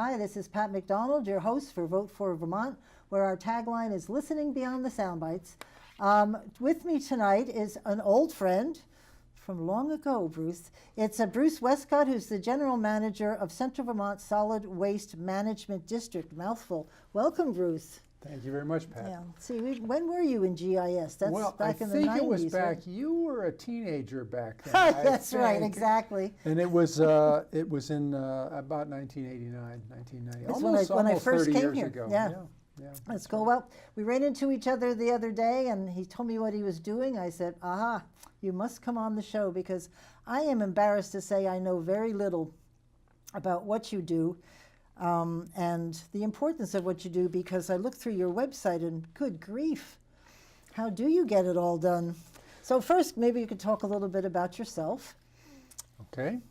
Hi, this is Pat McDonald, your host for Vote for Vermont, where our tagline is listening beyond the soundbites. With me tonight is an old friend from long ago, Bruce. It's Bruce Westcott, who's the general manager of Central Vermont Solid Waste Management District. Mouthful. Welcome, Bruce. Thank you very much, Pat. Yeah. See, when were you in GIS? That's back in the 90s. I think it was back. Right? You were a teenager back then. That's right, exactly. And it was in about 1989, 1990. That's when I first 30 came years here. ago. Yeah. Let's go. Well, we ran into each other the other day, and he told me what he was doing. I said, "Aha, you must come on the show," because I am embarrassed to say I know very little about what you do. And the importance of what you do, because I looked through your website and good grief, how do you get it all done? So first, maybe you could talk a little bit about yourself. Okay.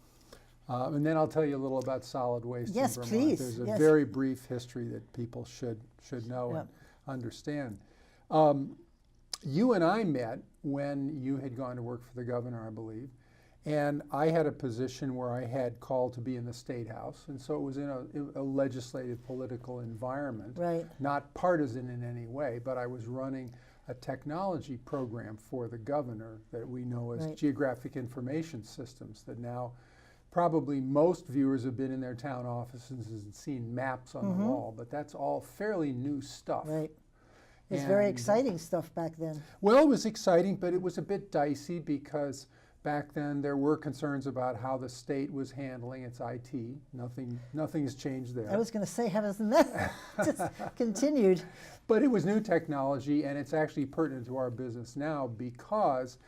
And then I'll tell you a little about solid waste yes, in Vermont. Please. There's a yes. very brief history that people should know and understand. You and I met when you had gone to work for the governor, I believe. And I had a position where I had called to be in the State House, and so it was in a legislative political environment, right. Not partisan in any way, but I was running a technology program for the governor that we know as right. Geographic Information Systems, that now probably most viewers have been in their town offices and seen maps on the wall, but that's all fairly new stuff. Right. It was very exciting stuff back then. Well, it was exciting, but it was a bit dicey because back then there were concerns about how the state was handling its IT. Nothing has changed there. I was going to say, hasn't that just continued? But it was new technology, and it's actually pertinent to our business now because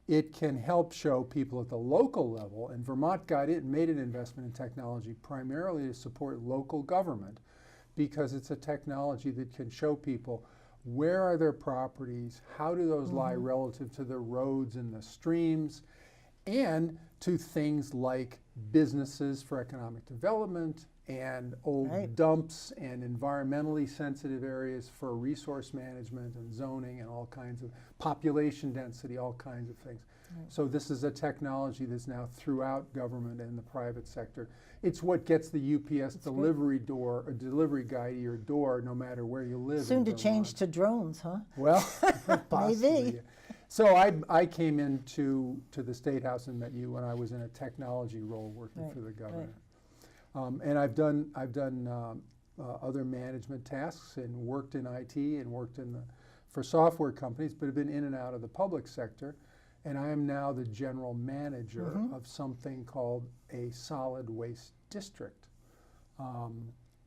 it can help show people at the local level, and Vermont got it and made an investment in technology primarily to support local government, because it's a technology that can show people where are their properties, how do those lie relative to the roads and the streams, and to things like businesses for economic development and old dumps and environmentally sensitive areas for resource management and zoning and all kinds of population density, all kinds of things. So this is a technology that's now throughout government and the private sector. It's what gets the UPS delivery guy to your door no matter where you live. Soon to change to drones, huh? Well, possibly. Maybe. So I came into the State House and met you when I was in a technology role working for the governor. And I've done other management tasks and worked in IT and worked for software companies, but have been in and out of the public sector. And I am now the general manager of something called a solid waste district.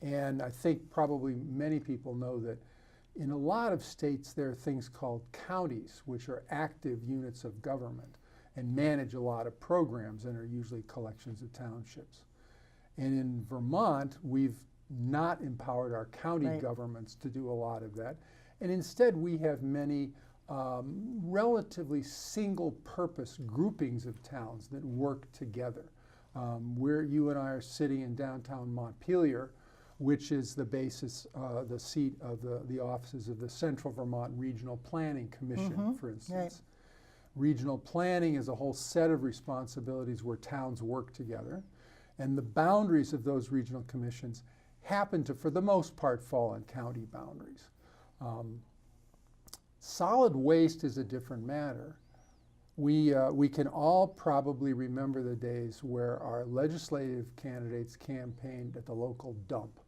And I think probably many people know that in a lot of states there are things called counties, which are active units of government and manage a lot of programs and are usually collections of townships. And in Vermont, we've not empowered our county governments to do a lot of that. And instead, we have many relatively single-purpose groupings of towns that work together. Where you and I are sitting in downtown Montpelier, which is the basis, the seat of the offices of the Central Vermont Regional Planning Commission, for instance. Regional planning is a whole set of responsibilities where towns work together. And the boundaries of those regional commissions happen to, for the most part, fall on county boundaries. Solid waste is a different matter. We can all probably remember the days where our legislative candidates campaigned at the local dump.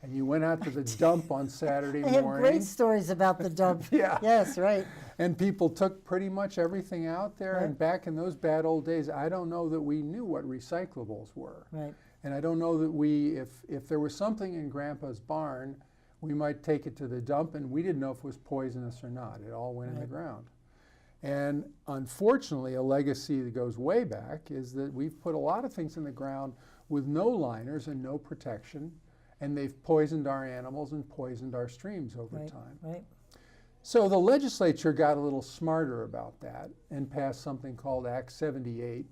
And you went out to the dump on Saturday morning. I have great stories about the dump. Yes, right. And people took pretty much everything out there. And back in those bad old days, I don't know that we knew what recyclables were. Right. And I don't know that if there was something in Grandpa's barn, we might take it to the dump, and we didn't know if it was poisonous or not. It all went in the ground. And unfortunately, a legacy that goes way back is that we've put a lot of things in the ground with no liners and no protection, and they've poisoned our animals and poisoned our streams over time. Right. So the legislature got a little smarter about that and passed something called Act 78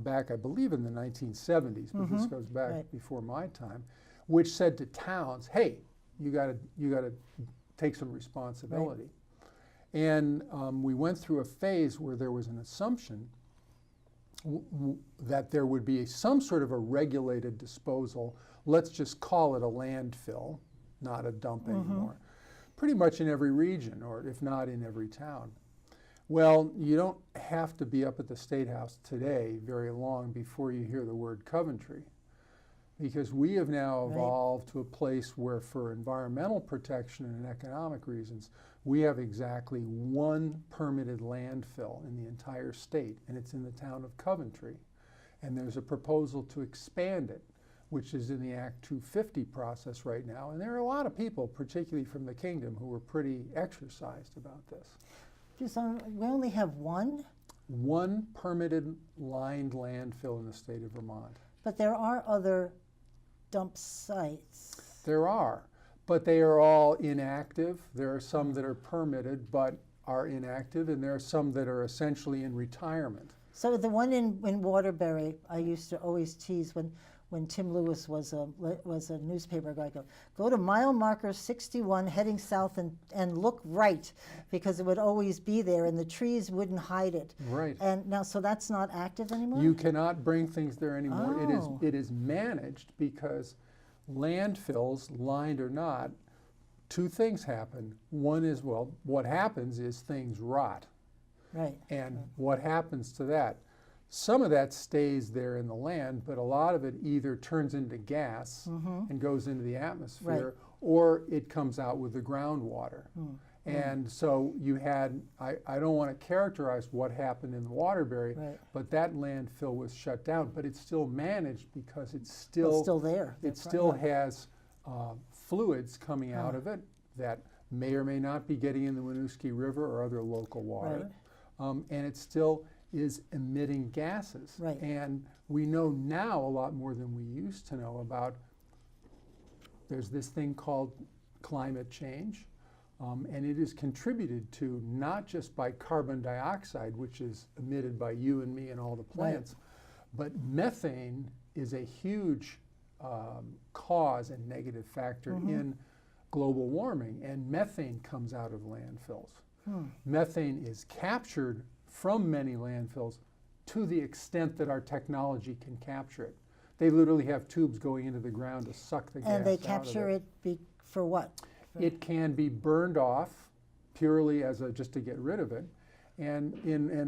back, I believe, in the 1970s, but this goes back before my time, which said to towns, hey, you got to take some responsibility. And we went through a phase where there was an assumption that there would be some sort of a regulated disposal. Let's just call it a landfill, not a dump anymore. Pretty much in every region, or if not in every town. Well, you don't have to be up at the State House today very long before you hear the word Coventry, because we have now evolved to a place where, for environmental protection and economic reasons, we have exactly one permitted landfill in the entire state, and it's in the town of Coventry. And there's a proposal to expand it, which is in the Act 250 process right now. And there are a lot of people, particularly from the kingdom, who are pretty exercised about this. We only have one? One permitted lined landfill in the state of Vermont. But there are other dump sites. There are, but they are all inactive. There are some that are permitted but are inactive, and there are some that are essentially in retirement. So the one in Waterbury, I used to always tease when Tim Lewis was a newspaper guy, go to mile marker 61 heading south and look right, because it would always be there and the trees wouldn't hide it. Right. And now, so that's not active anymore? You cannot bring things there anymore. Oh. It is managed, because landfills, lined or not, two things happen. One is, well, what happens is things rot. Right. And what happens to that? Some of that stays there in the land, but a lot of it either turns into gas and goes into the atmosphere, or it comes out with the groundwater. And so you had, I don't want to characterize what happened in the Waterbury, but that landfill was shut down, but it's still managed because it's still there. It still has fluids coming out of it that may or may not be getting in the Winooski River or other local water. And it still is emitting gases. And we know now a lot more than we used to know about. There's this thing called climate change, and it is contributed to not just by carbon dioxide, which is emitted by you and me and all the plants, but methane is a huge cause and negative factor in global warming, and methane comes out of landfills. Methane is captured from many landfills to the extent that our technology can capture it. They literally have tubes going into the ground to suck the gas out of it. And they capture it for what? It can be burned off purely as just to get rid of it. And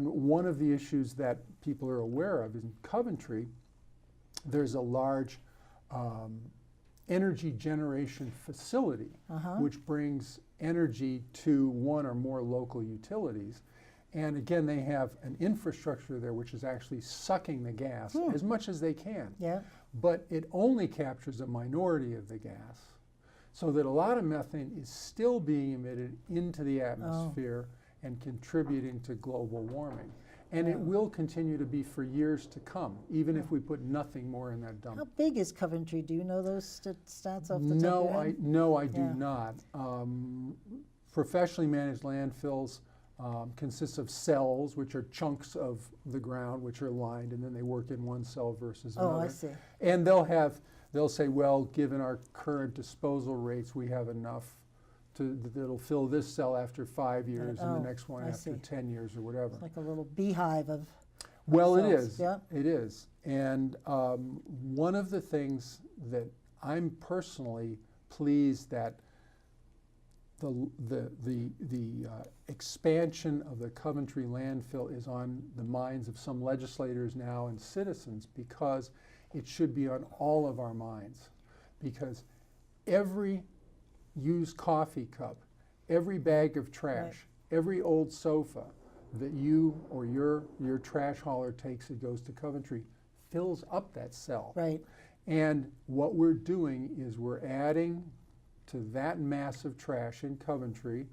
one of the issues that people are aware of is in Coventry, there's a large energy generation facility which brings energy to one or more local utilities. And again, they have an infrastructure there which is actually sucking the gas as much as they can. But it only captures a minority of the gas, so that a lot of methane is still being emitted into the atmosphere and contributing to global warming. And it will continue to be for years to come, even if we put nothing more in that dump. How big is Coventry? Do you know those stats off the top of your head? No, I do not. Professionally managed landfills consists of cells, which are chunks of the ground, which are lined, and then they work in one cell versus another. Oh, I see. And they'll say, well, given our current disposal rates, we have enough that'll fill this cell after 5 years and the next one after 10 years or whatever. It's like a little beehive of Well, cells. it is. It is. And one of the things that I'm personally pleased that the expansion of the Coventry landfill is on the minds of some legislators now and citizens, because it should be on all of our minds. Because every used coffee cup, every bag of trash, every old sofa that you or your trash hauler takes that goes to Coventry fills up that cell. And what we're doing is we're adding to that massive trash in Coventry.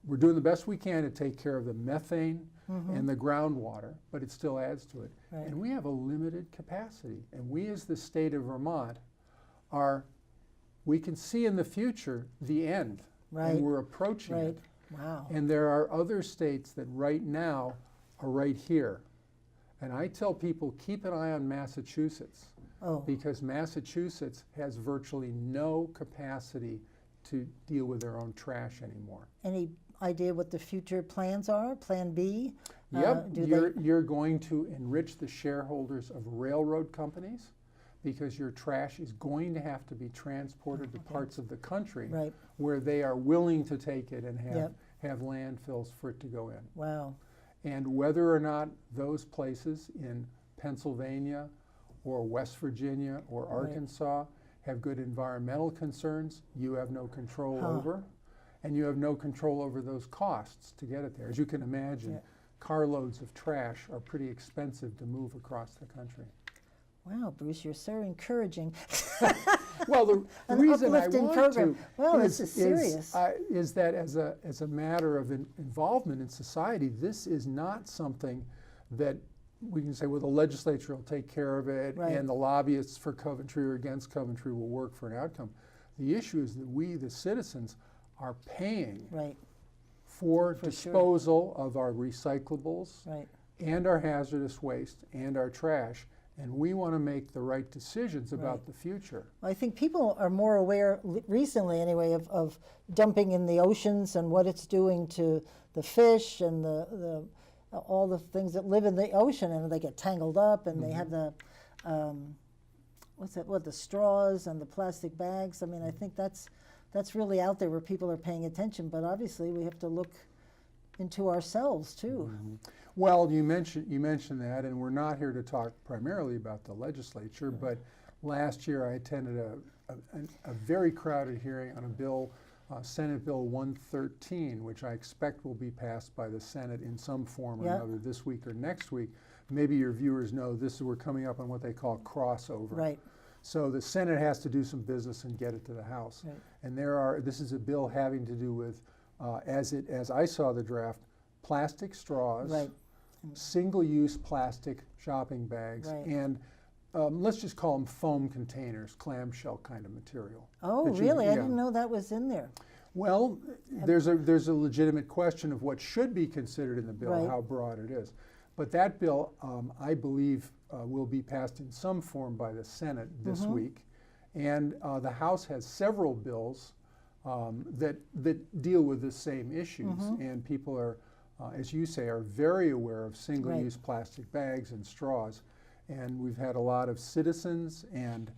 We're doing the best we can to take care of the methane and the groundwater, but it still adds to it. And we have a limited capacity. And we as the state of Vermont we can see in the future the end, and we're approaching it. And there are other states that right now are right here. And I tell people, keep an eye on Massachusetts, because Massachusetts has virtually no capacity to deal with their own trash anymore. Any idea what the future plans are? Plan B? Yep, Do you're going to enrich the shareholders of railroad companies because your trash is going to have to be transported to parts of the country Right. where they are willing to take it and Yep. have landfills for it to go in. Wow. And whether or not those places in Pennsylvania or West Virginia or Right. Arkansas have good environmental concerns, you have no control Huh. over. And you have no control over those costs to get it there. As you can imagine, Yeah. carloads of trash are pretty expensive to move across the country. Wow, Bruce, you're so encouraging. Well, the An reason I uplifting want program. to Well, this is serious. is that as a matter of involvement in society, this is not something that we can say, well, the legislature will take care of it, Right. and the lobbyists for Coventry or against Coventry will work for an outcome. The issue is that we, the citizens, are paying Right, for For sure. disposal of our recyclables right. and our hazardous waste and our trash, and we want to make the right decisions about Right. the future. I think people are more aware, recently anyway, of dumping in the oceans and what it's doing to the fish and the all the things that live in the ocean, and they get tangled up, and they have the the straws and the plastic bags. I mean, I think that's really out there where people are paying attention, but obviously we have to look into ourselves too. Well, you mentioned that, and we're not here to talk primarily about the legislature, but last year I attended a very crowded hearing on a bill, Senate Bill 113, which I expect will be passed by the Senate in some form or Yep. another this week or next week. Maybe your viewers know we're coming up on what they call crossover. Right, So the Senate has to do some business and get it to the House. Right. And this is a bill having to do with, as I saw the draft, plastic straws, right, single-use plastic shopping bags, Right. and let's just call them foam containers, clamshell kind of material. Oh, that you- really? I yeah. didn't know that was in there. Well, there's a legitimate question of what should be considered in the bill, Right. how broad it is. But that bill, I believe, will be passed in some form by the Senate this week. And the House has several bills that deal with the same issues. And people are, as you say, are very aware of single-use plastic bags and straws. And we've had a lot of citizens and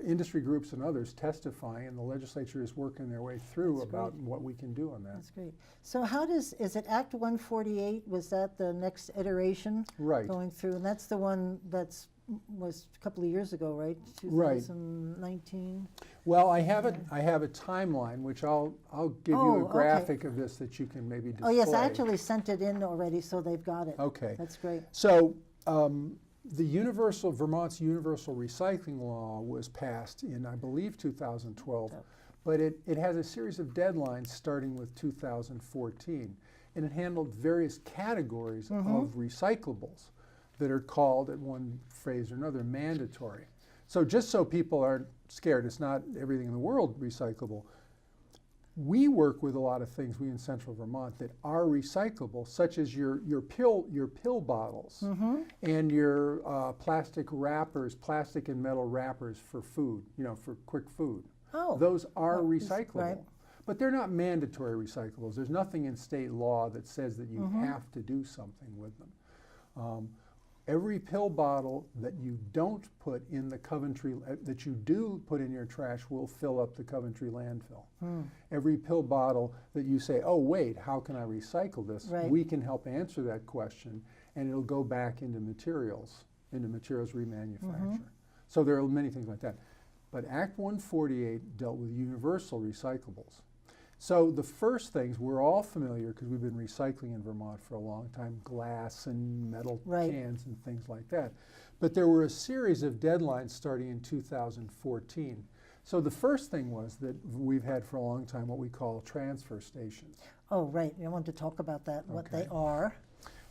industry groups and others testifying, and the legislature is working their way through That's about great. what we can do on that. That's great. So is it Act 148? Was that the next iteration Right. going through? And that's the one was a couple of years ago, right? Right. 2019? Well, I have a timeline, which I'll give Oh, you a okay. graphic of this that you can maybe display. Oh, yes, I actually sent it in already, so they've got it. Okay. That's great. So Vermont's universal recycling law was passed in, I believe, 2012, but it has a series of deadlines starting with 2014, and it handled various categories of recyclables that are called, at one phrase or another, mandatory. So just so people aren't scared, it's not everything in the world recyclable. We work with a lot of things, we in Central Vermont, that are recyclable, such as your pill bottles and your plastic wrappers, plastic and metal wrappers for food, for quick food. Oh. Those are Oh, recyclable. right. But they're not mandatory recyclables. There's nothing in state law that says that you have to do something with them. Every pill bottle that you don't put in the Coventry, that you do put in your trash will fill up the Coventry landfill. Every pill bottle that you say, oh wait, how can I recycle this? Right. We can help answer that question, and it'll go back into materials remanufacture. So there are many things like that. But Act 148 dealt with universal recyclables. So the first things, we're all familiar because we've been recycling in Vermont for a long time, glass and metal Right. cans and things like that. But there were a series of deadlines starting in 2014. So the first thing was that we've had for a long time what we call transfer stations. Oh, right. I wanted to talk about that, what they Okay. are.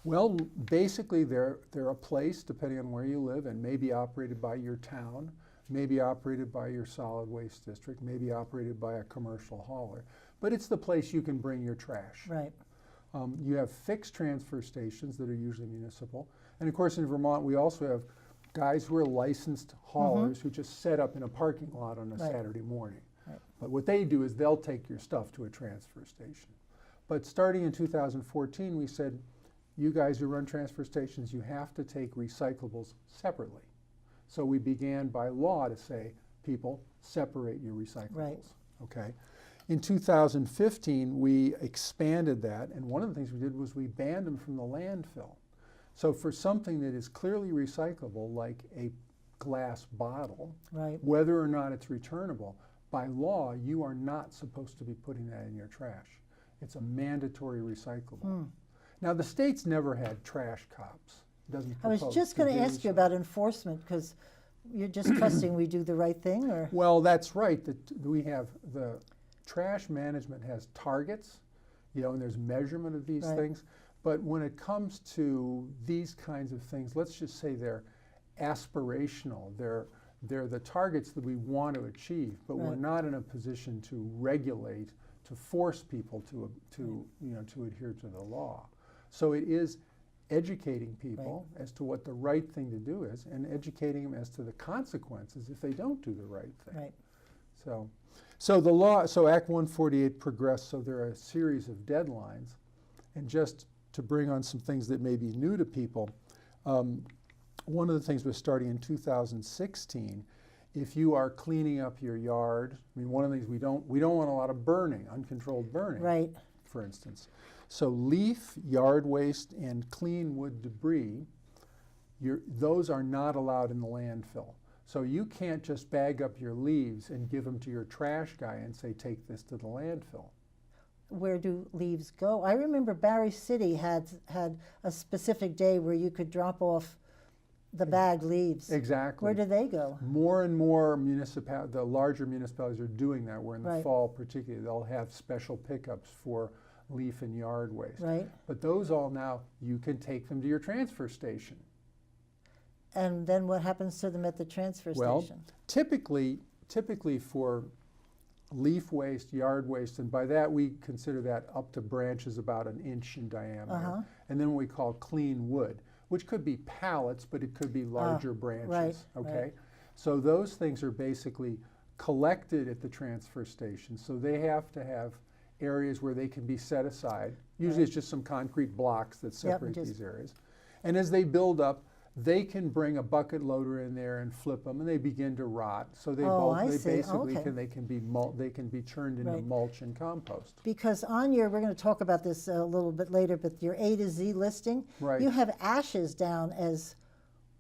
Well, basically they're a place, depending on where you live, and may be operated by your town, may be operated by your solid waste district, may be operated by a commercial hauler. But it's the place you can bring your trash. Right. You have fixed transfer stations that are usually municipal. And of course in Vermont we also have guys who are licensed haulers who just set up in a parking lot on a Right. Saturday morning. Right. But what they do is they'll take your stuff to a transfer station. But starting in 2014 we said you guys who run transfer stations, you have to take recyclables separately. So we began by law to say, people, separate your recyclables. Right. Okay. In 2015, we expanded that, and one of the things we did was we banned them from the landfill. So for something that is clearly recyclable, like a glass bottle, Right. whether or not it's returnable, by law, you are not supposed to be putting that in your trash. It's a mandatory recyclable. Now, the state's never had trash cops. Doesn't I was propose just to going to do ask you so. about enforcement, because you're just trusting we do the right thing, or? Well, that's right. We have the trash management has targets, and there's measurement of these Right. things. But when it comes to these kinds of things, let's just say they're aspirational. They're the targets that we want to achieve, but we're Right. not in a position to regulate, to force people to adhere to the law. So it is educating people as to what the right thing to do is, and educating them as to the consequences if they don't do the right thing. Right. So the law, so Act 148 progressed, so there are a series of deadlines. And just to bring on some things that may be new to people, one of the things was starting in 2016, if you are cleaning up your yard, I mean, one of the things we don't want a lot of burning, uncontrolled burning, Right. for instance. So leaf, yard waste, and clean wood debris, those are not allowed in the landfill. So you can't just bag up your leaves and give them to your trash guy and say, take this to the landfill. Where do leaves go? I remember Barry City had a specific day where you could drop off the bagged leaves. Exactly. Where do they go? More and more the larger municipalities are doing that, where in the Right. fall particularly, they'll have special pickups for leaf and yard waste. Right. But those all now, you can take them to your transfer station. And then what happens to them at the transfer Well, station? typically for leaf waste, yard waste, and by that we consider that up to branches about an inch in diameter. Uh-huh. And then what we call clean wood, which could be pallets, but it could be larger branches. right, Okay, right. so those things are basically collected at the transfer station. So they have to have areas where they can be set aside. Usually Right. it's just some concrete blocks that Yep, separate just- these areas. And as they build up, they can bring a bucket loader in there and flip them, and they begin to rot. So they Oh, I they see. basically Okay. they can be turned into Right. mulch and compost. Because on your, we're going to talk about this a little bit later, but your A to Z listing, Right. you have ashes down as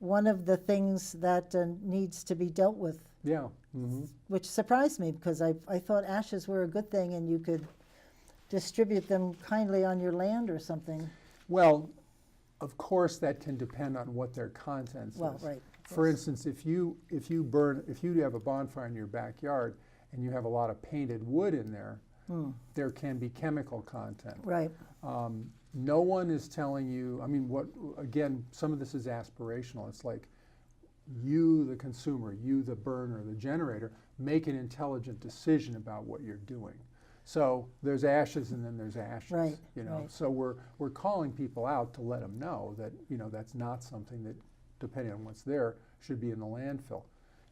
one of the things that needs to be dealt with, Yeah. Mm-hmm. which surprised me because I thought ashes were a good thing and you could distribute them kindly on your land or something. Well, of course, that can depend on what their contents Well, is. right. For instance, if you have a bonfire in your backyard and you have a lot of painted wood in there, there can be chemical content. Right. No one is telling you. I mean, again, some of this is aspirational. It's like you, the consumer, you, the burner, the generator, make an intelligent decision about what you're doing. So there's ashes and then there's ashes. Right, Right. right. So we're calling people out to let them know that that's not something that, depending on what's there, should be in the landfill.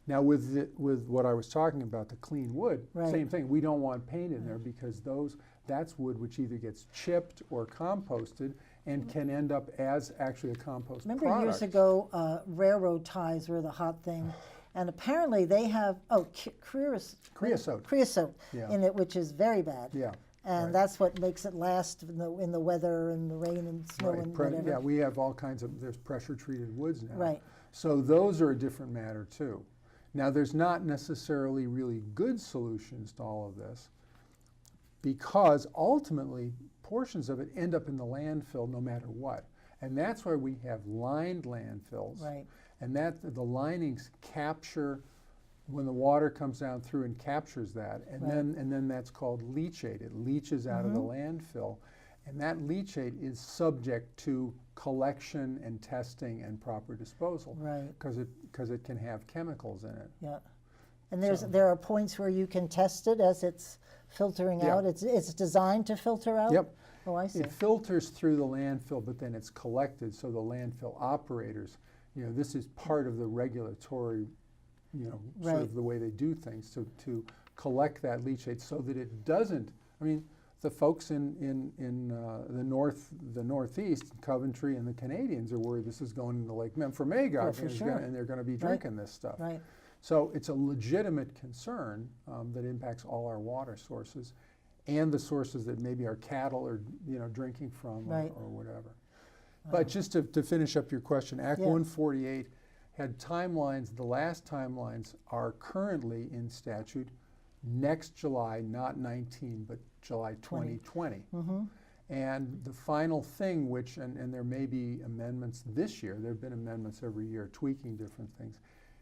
Now with what I was talking about, the clean wood, Right. same thing. We don't want paint in there because that's wood which either gets chipped or composted and can end up as actually a compost Remember product. years ago, railroad ties were the hot thing. And apparently they have, creosote Yeah. in it, which is very bad. Yeah. And right. that's what makes it last in the weather and the rain and snow Right. and whatever. Yeah, we have all kinds of, there's pressure treated woods now. Right. So those are a different matter too. Now there's not necessarily really good solutions to all of this because ultimately portions of it end up in the landfill no matter what. And that's why we have lined landfills. Right. And the linings capture when the water comes down through and captures that, and Right. then that's called leachate. It leaches out of the landfill, and that leachate is subject to collection and testing and proper disposal. Right. Because it can have chemicals in it. Yeah. And So- there are points where you can test it as it's filtering Yeah. out. It's designed to filter out? Yep. Oh, I see. It filters through the landfill, but then it's collected, so the landfill operators, this is part of the regulatory, sort Right. of the way they do things, to collect that leachate so that it doesn't, I mean, the folks in the Northeast, Coventry, and the Canadians are worried this is going into Lake Memphremagog, For sure. and they're going to be drinking this stuff. Right. So it's a legitimate concern that impacts all our water sources, and the sources that maybe our cattle are drinking from, Right. or whatever. But just to finish up your question, Act 148 had timelines. The last timelines are currently in statute next July, not 19, but July 2020. And the final thing, which, and there may be amendments this year, there have been amendments every year tweaking different things,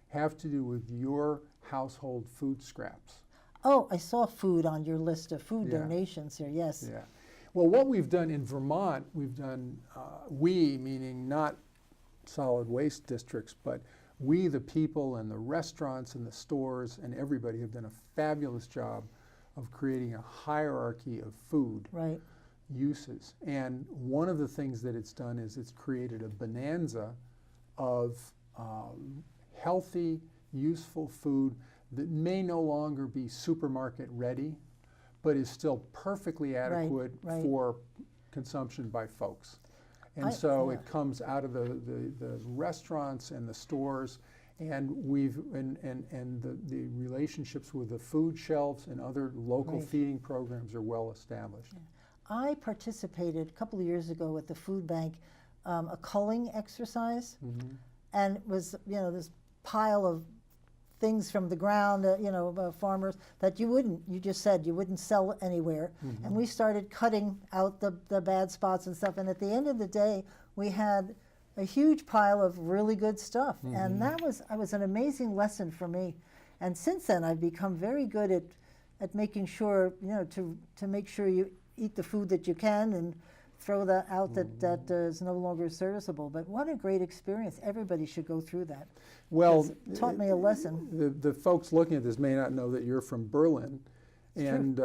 have to do with your household food scraps. Oh, I saw food on your list of food Yeah. donations here, yes. Yeah. Well, what we've done in Vermont, we've done, we, meaning not solid waste districts, but we, the people and the restaurants and the stores and everybody, have done a fabulous job of creating a hierarchy of food Right. uses. And one of the things that it's done is it's created a bonanza of healthy, useful food that may no longer be supermarket ready, but is still perfectly adequate right. for consumption by folks. And I- so yeah. it comes out of the restaurants and the stores, and we've and the relationships with the food shelves and other local Right. feeding programs are well established. I participated a couple of years ago at the food bank, a culling exercise, and it was this pile of things from the ground, farmers that you just said you wouldn't sell anywhere. And we started cutting out the bad spots and stuff. And at the end of the day, we had a huge pile of really good stuff. And that was an amazing lesson for me. And since then, I've become very good at making sure, to make sure you eat the food that you can and throw that out that is no longer serviceable. But what a great experience. Everybody should go through that. Well, It taught me a lesson. the folks looking at this may not know that you're from Berlin, and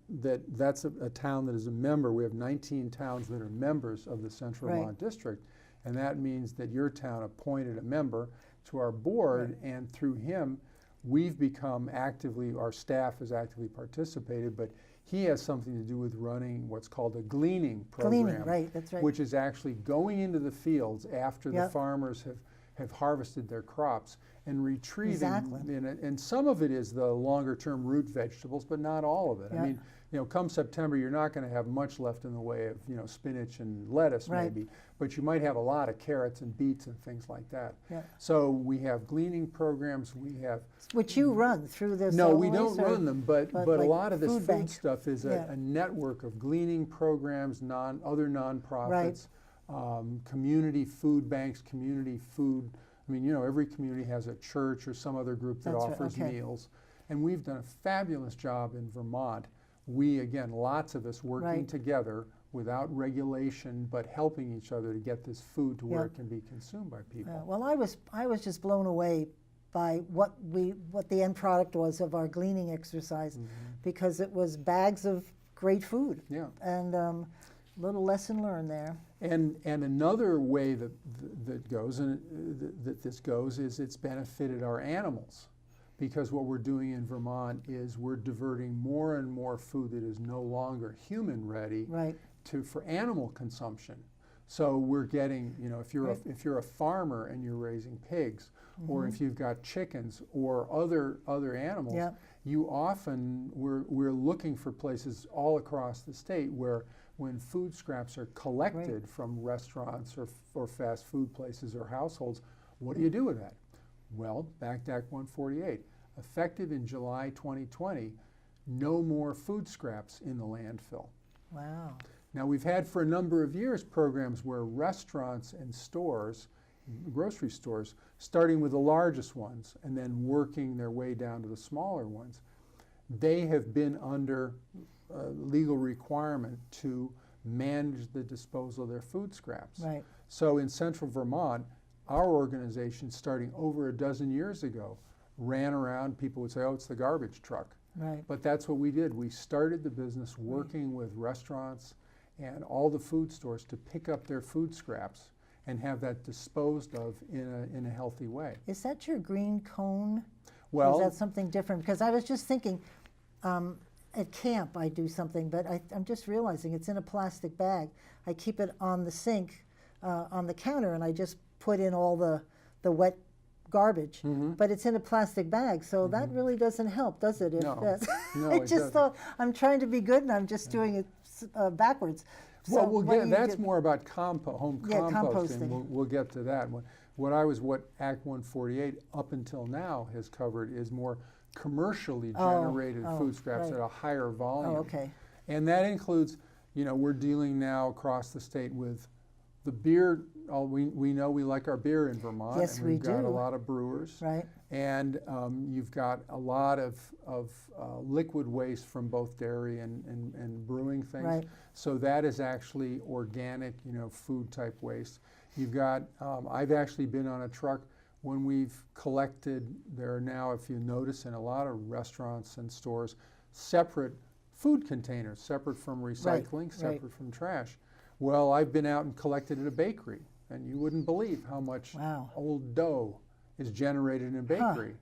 that's a town that is a member. We have 19 towns that are members of the Central Right. Vermont District, and that means that your town appointed a member to our board, and through him, we've become our staff has actively participated, but he has something to do with running what's called a gleaning program. Gleaning, right, that's right. Which is actually going into the fields after the farmers have harvested their crops and retrieving. Exactly. And some of it is the longer term root vegetables, but not all of it. Yeah. I mean, come September, you're not going to have much left in the way of, spinach and lettuce Right. maybe, but you might have a lot of carrots and beets and things like that. Yeah. So we have gleaning programs, we have. Which you run through this. No, we always, don't or- run them, but a like lot of this food food bank. stuff is Yeah. a network of gleaning programs, other nonprofits, community food banks, community food. I mean, every community has a church or some other group that That's right, offers okay. meals. And we've done a fabulous job in Vermont. We, again, lots of us working Right. together without regulation, but helping each other to get this food to where Yeah. it can be consumed by people. Well, I was just blown away by what the end product was of our gleaning exercise, because it was bags of great food. Yeah. And little lesson learned there. And another way that this goes is it's benefited our animals, because what we're doing in Vermont is we're diverting more and more food that is no longer human ready Right. for animal consumption. So we're getting, if you're a farmer and you're raising pigs, or if you've got chickens or other animals, Yeah. we're looking for places all across the state where, when food scraps are collected from restaurants or fast food places or households, what do you do with that? Well, back to Act 148, effective in July 2020, no more food scraps in the landfill. Wow. Now, we've had for a number of years programs where restaurants and stores, grocery stores, starting with the largest ones and then working their way down to the smaller ones, they have been under legal requirement to manage the disposal of their food scraps. Right. So in Central Vermont, our organization, starting over a dozen years ago, ran around. People would say, oh, it's the garbage truck. Right. But that's what we did. We started the business working with restaurants and all the food stores to pick up their food scraps and have that disposed of in a healthy way. Is that your green cone? Well, or is that something different? Because I was just thinking, at camp I do something, but I'm just realizing it's in a plastic bag. I keep it on the sink, on the counter, and I just put in all the wet garbage. But it's in a plastic bag, so that really doesn't help, does it? If No. that's- No, I it just doesn't. thought I'm trying to be good, and I'm just doing it backwards. Well, So we'll what get, do you that's do? more about home Yeah, composting. composting. We'll get to that. What Act 148 up until now has covered is more commercially generated food scraps right. at a higher volume. Oh, okay. And that includes, we're dealing now across the state with the beer. We know we like our beer in Vermont. Yes, and we we've got a do. lot of brewers. Right. And you've got a lot of liquid waste from both dairy and brewing things. Right. So that is actually organic, food type waste. You've got, I've actually been on a truck when we've collected, there are now, if you notice, in a lot of restaurants and stores, separate food containers, separate from recycling, separate from trash. Well, I've been out and collected at a bakery, and you wouldn't believe how much old dough is generated in a bakery.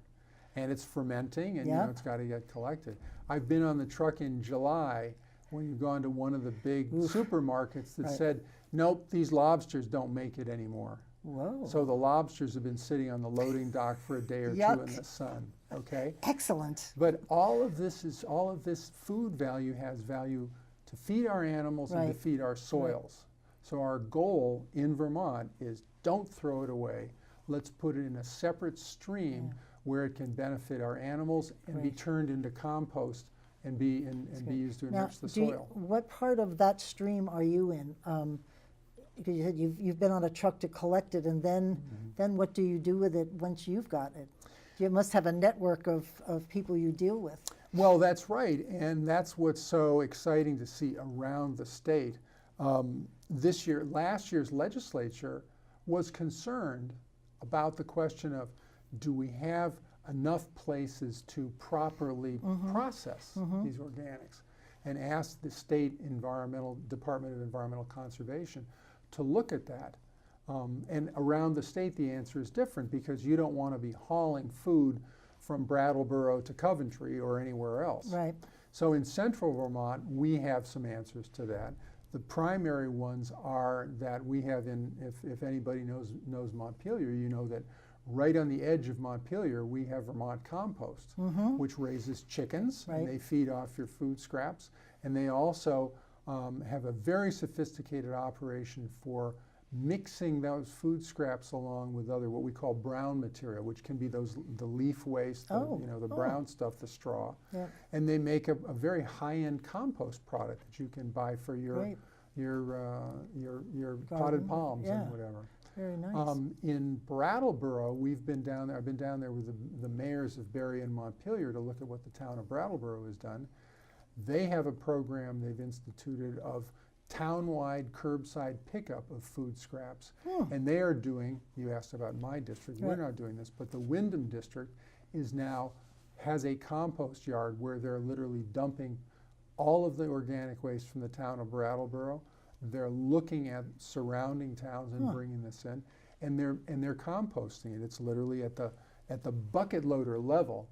And it's fermenting, and it's got to get collected. I've been on the truck in July when you've gone to one of the big supermarkets that said, nope, these lobsters don't make it anymore. Whoa. So the lobsters have been sitting on the loading dock for a day or two in the sun. Okay. Excellent. But all of this food value has value to feed our animals and to feed our soils. So our goal in Vermont is don't throw it away. Let's put it in a separate stream where it can benefit our animals and be turned into compost and be used to enrich the soil. What part of that stream are you in? Because you said you've been on a truck to collect it, and then what do you do with it once you've got it? You must have a network of people you deal with. Well, that's right, and that's what's so exciting to see around the state. Last year's legislature was concerned about the question of, do we have enough places to properly process these organics, and asked the state Department of Environmental Conservation to look at that. And around the state, the answer is different, because you don't want to be hauling food from Brattleboro to Coventry or anywhere else. Right. So in central Vermont, we have some answers to that. The primary ones are that we have if anybody knows Montpelier, you know that right on the edge of Montpelier, we have Vermont Compost, which raises chickens, and they feed off your food scraps. And they also have a very sophisticated operation for mixing those food scraps along with other what we call brown material, which can be the leaf waste, the brown stuff, the straw. Yep. And they make a very high-end compost product that you can buy for your potted palms and whatever. Very nice. In Brattleboro, we've been down there. I've been down there with the mayors of Berry and Montpelier to look at what the town of Brattleboro has done. They have a program they've instituted of town-wide curbside pickup of food scraps. And they are doing, you asked about my district, we're not doing this, but the Wyndham district has a compost yard where they're literally dumping all of the organic waste from the town of Brattleboro. They're looking at surrounding towns and bringing this in, and they're composting it. It's literally at the bucket loader level,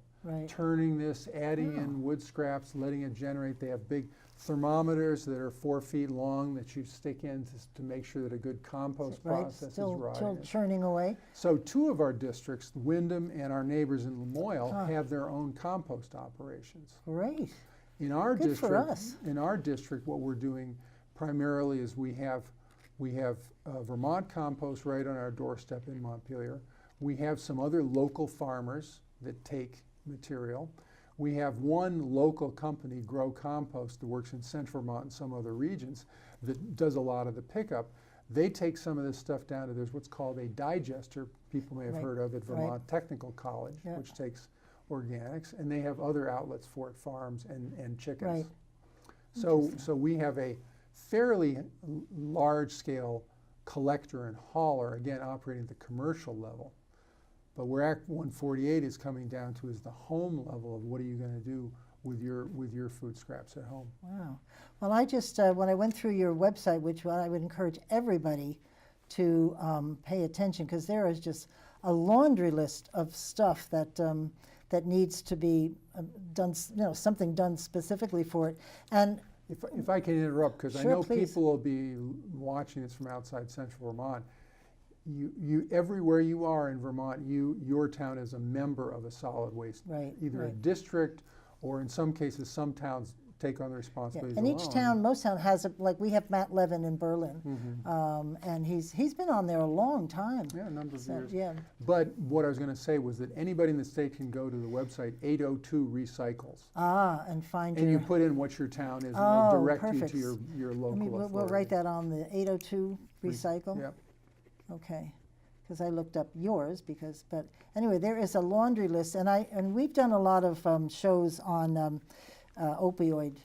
turning this, adding in wood scraps, letting it generate. They have big thermometers that are 4 feet long that you stick in to make sure that a good compost process is right. Still churning away. So 2 of our districts, Wyndham and our neighbors in Lamoille, have their own compost operations. Great. In our Good district, for us. in our district, what we're doing primarily is we have Vermont Compost right on our doorstep in Montpelier. We have some other local farmers that take material. We have one local company, Grow Compost, that works in central Vermont and some other regions, that does a lot of the pickup. They take some of this stuff down to, there's what's called a digester, people may have heard of at Vermont Technical College, which takes organics, and they have other outlets for it, farms and chickens. So we have a fairly large-scale collector and hauler, again, operating at the commercial level. But where Act 148 is coming down to is the home level of what are you going to do with your food scraps at home. Wow. Well, I just, when I went through your website, which I would encourage everybody to pay attention, because there is just a laundry list of stuff that that needs to be done, something done specifically for it. And if I can interrupt, because Sure, I know please. people will be watching this from outside central Vermont. You everywhere you are in Vermont, your town is a member of a solid waste, Right, either a right. district, or in some cases, some towns take on the Yeah. responsibilities And alone. each town, most towns has, like we have Matt Levin in Berlin, and he's been on there a long time. Yeah, a number of So, years. yeah, But what I was going to say was that anybody in the state can go to the website 802 Recycles, and find and your. you put in what your town is, and Oh, it'll direct perfect. you to your local We'll authority. write that on the 802 recycle. Yep. Okay, because I looked up yours but anyway, there is a laundry list, and we've done a lot of shows on opioid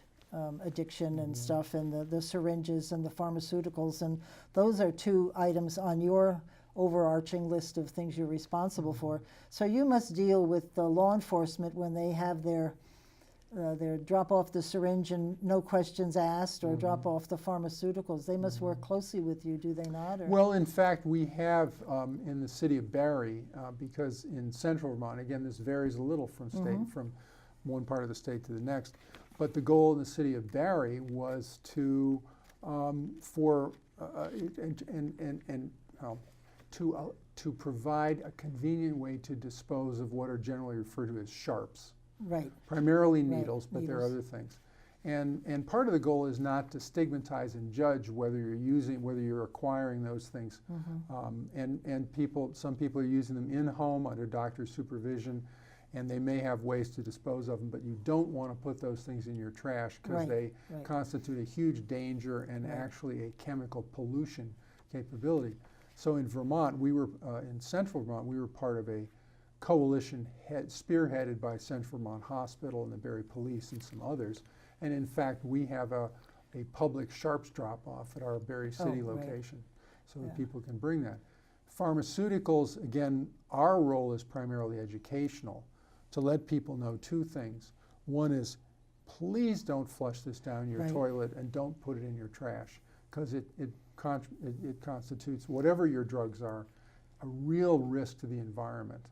addiction and stuff, and the syringes and the pharmaceuticals, and those are two items on your overarching list of things you're responsible for. So you must deal with the law enforcement when they have their drop off the syringe and no questions asked, or drop off the pharmaceuticals. They must work closely with you, do they not? Or? Well, in fact, we have in the city of Barry, because in central Vermont, again, this varies a little from from one part of the state to the next, but the goal in the city of Barry was to to provide a convenient way to dispose of what are generally referred to as sharps. Right. Primarily Right, needles, but there are needles. other things. And part of the goal is not to stigmatize and judge whether you're acquiring those things. And some people are using them in home under doctor's supervision, and they may have ways to dispose of them, but you don't want to put those things in your trash because Right, they right. constitute a huge danger and Right. actually a chemical pollution capability. So in Vermont, in central Vermont, we were part of a coalition spearheaded by Central Vermont Hospital and the Barry Police and some others. And in fact, we have a public sharps drop-off at our Barry City right. location, so Yeah. that people can bring that. Pharmaceuticals, again, our role is primarily educational, to let people know two things. One is, please don't flush this down your Right. toilet and don't put it in your trash, because it constitutes, whatever your drugs are, a real risk to the environment.